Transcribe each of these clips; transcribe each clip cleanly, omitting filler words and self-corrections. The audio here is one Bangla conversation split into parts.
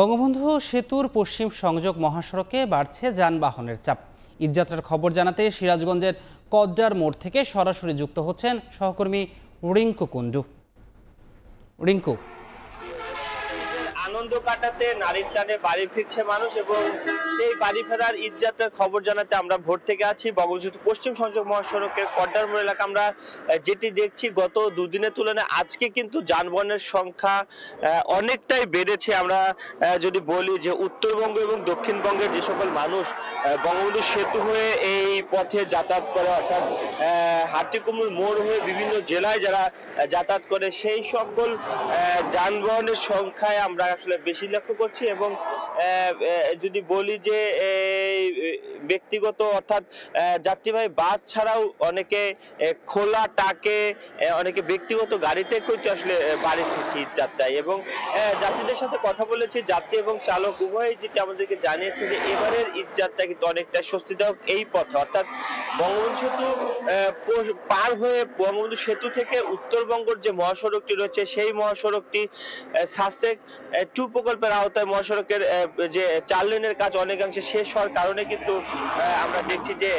বঙ্গবন্ধু সেতুর পশ্চিম সংযোগ মহাসড়কে বাড়ছে যানবাহনের চাপ। ঈদযাত্রার খবর জানাতে সিরাজগঞ্জের কদ্দার মোড় থেকে সরাসরি যুক্ত হচ্ছেন সহকর্মী রিঙ্কু কুন্ডু। রিঙ্কু, আনন্দ কাটাতে নারীর টানে বাড়ি ফিরছে মানুষ এবং সেই বাড়ি ফেরার ঈদযাত্রার খবর জানাতে আমরা ভোর থেকে আছি বঙ্গবন্ধু পশ্চিম সংযোগ মহাসড়কের কড্ডার মোড় এলাকা। আমরা যেটি দেখছি গত দুদিনের তুলনায় আজকে কিন্তু যানবাহনের সংখ্যা অনেকটাই বেড়েছে। আমরা যদি বলি যে উত্তরবঙ্গ এবং দক্ষিণবঙ্গের যে সকল মানুষ বঙ্গবন্ধু সেতু হয়ে এই পথে যাতায়াত করে, অর্থাৎ হাটিকুমরুল মোড় হয়ে বিভিন্ন জেলায় যারা যাতায়াত করে, সেই সকল যানবাহনের সংখ্যায় আমরা আসলে বেশি লক্ষ্য করছি। এবং যদি বলি যে ব্যক্তিগত অর্থাৎ যাত্রীবাহী বাস ছাড়াও অনেকে খোলা টাকে, অনেকে ব্যক্তিগত গাড়িতে কিন্তু আসলে বাড়ি ফিরছে ঈদ যাত্রায়। এবং যাত্রীদের সাথে কথা বলেছি, যাত্রী এবং চালক উভয়ই যেটি আমাদেরকে জানিয়েছে যে এবারের ঈদ যাত্রা কিন্তু অনেকটা স্বস্তিদায়ক এই পথে, অর্থাৎ বঙ্গবন্ধু সেতু পার হয়ে বঙ্গবন্ধু সেতু থেকে উত্তরবঙ্গের যে মহাসড়কটি রয়েছে সেই মহাসড়কটি সাসেক 2 প্রকল্পের আওতায় মহাসড়কের যে 4 লেনের কাজ অনেকাংশে শেষ হওয়ার কারণে কিন্তু আমরা দেখছি যে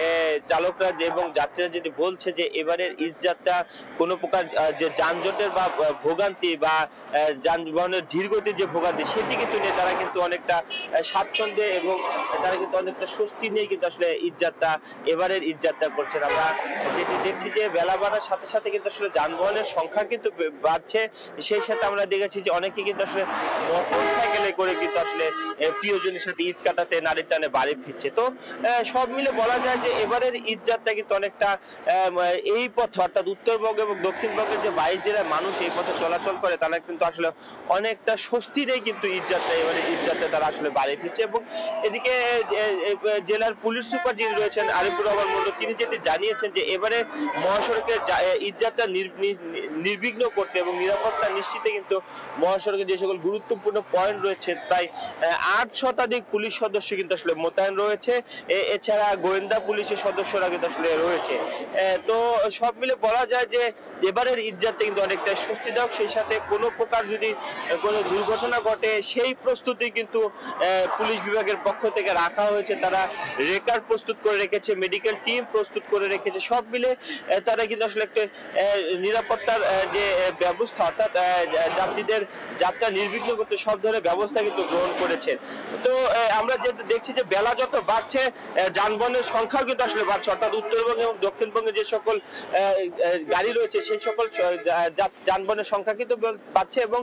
চালকরা এবং যাত্রীরা যেটি বলছে যে এবারের ঈদ যাত্রা কোনো প্রকার যে যানজটের বা ভোগান্তি বা যানবাহনের ধীরগতির যে ভোগান্তি সেটি কিন্তু নিয়ে তারা কিন্তু অনেকটা স্বাচ্ছন্দ্যে এবং তারা কিন্তু অনেকটা স্বস্তি নিয়ে কিন্তু আসলে ঈদ যাত্রা এবারের ঈদ যাত্রা করছেন। আমরা যেটি দেখছি যে বেলা বাড়ার সাথে সাথে কিন্তু আসলে যানবাহনের সংখ্যা কিন্তু বাড়ছে, সেই সাথে আমরা দেখেছি যে অনেকে কিন্তু আসলে মোটর সাইকেলে করে কিন্তু আসলে প্রিয়জনের সাথে ঈদ কাটাতে নারীর টানে বাড়ি ফিরছে। তো সব মিলে বলা যায় যে এবারের ঈদ যাত্রা কিন্তু অনেকটা এই পথে, অর্থাৎ উত্তরবঙ্গ এবং দক্ষিণবঙ্গের যে 22 জেলার মানুষ এই পথে চলাচল করে তারা কিন্তু আসলে অনেকটা স্বস্তিতেই কিন্তু ঈদ যাত্রা এবারে ঈদ যাত্রা তারা আসলে বাড়ি ফিরছে। এবং এদিকে জেলার পুলিশ সুপার যিনি রয়েছেন আরিফুর রহমান মন্ডল, তিনি যেটি জানিয়েছেন যে এবারে মহাসড়কের ঈদ যাত্রা নির্বিঘ্ন করতে এবং নিরাপত্তা নিশ্চিতে কিন্তু মহাসড়কে যে সকল গুরুত্বপূর্ণ পয়েন্ট রয়েছে প্রায় 8 শতাধিক পুলিশ সদস্য কিন্তু আসলে মোতায়েন রয়েছে। এছাড়া গোয়েন্দা পুলিশের সদস্যরা কিন্তু আসলে রয়েছে। তো সব মিলে বলা যায় যে এবারের ঈদ যাত্রা কিন্তু অনেকটা স্বস্তিদায়ক, সেই সাথে কোনো প্রকার যদি কোনো দুর্ঘটনা ঘটে সেই প্রস্তুতি কিন্তু পুলিশ বিভাগের পক্ষ থেকে রাখা হয়েছে। তারা রেকার প্রস্তুত করে রেখেছে, মেডিকেল টিম প্রস্তুত করে রেখেছে। সব মিলে তারা কিন্তু আসলে একটা নিরাপত্তার যে ব্যবস্থা, অর্থাৎ যাত্রীদের যাত্রা নির্বিঘ্ন করতে সব ধরনের ব্যবস্থা কিন্তু গ্রহণ করেছে। তো আমরা যেটা দেখছি যে বেলা যত বাড়ছে যানবাহনের সংখ্যাও কিন্তু আসলে বাড়ছে, অর্থাৎ উত্তরবঙ্গ এবং দক্ষিণবঙ্গে যে সকল গাড়ি রয়েছে সেই সকল যানবাহনের সংখ্যা কিন্তু বাড়ছে। এবং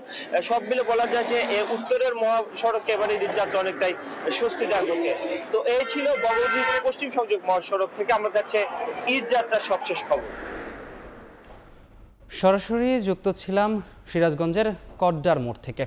সব মিলে বলা যায় যে উত্তরের মহাসড়কে এবারে ঈদ যাত্রা অনেকটাই স্বস্তিদায়ক হচ্ছে। তো এই ছিল বঙ্গবন্ধু পশ্চিম সংযোগ মহাসড়ক থেকে আমার কাছে ঈদ যাত্রার সবশেষ খবর। সরাসরি যুক্ত ছিলাম সিরাজগঞ্জের কড্ডার মোড় থেকে।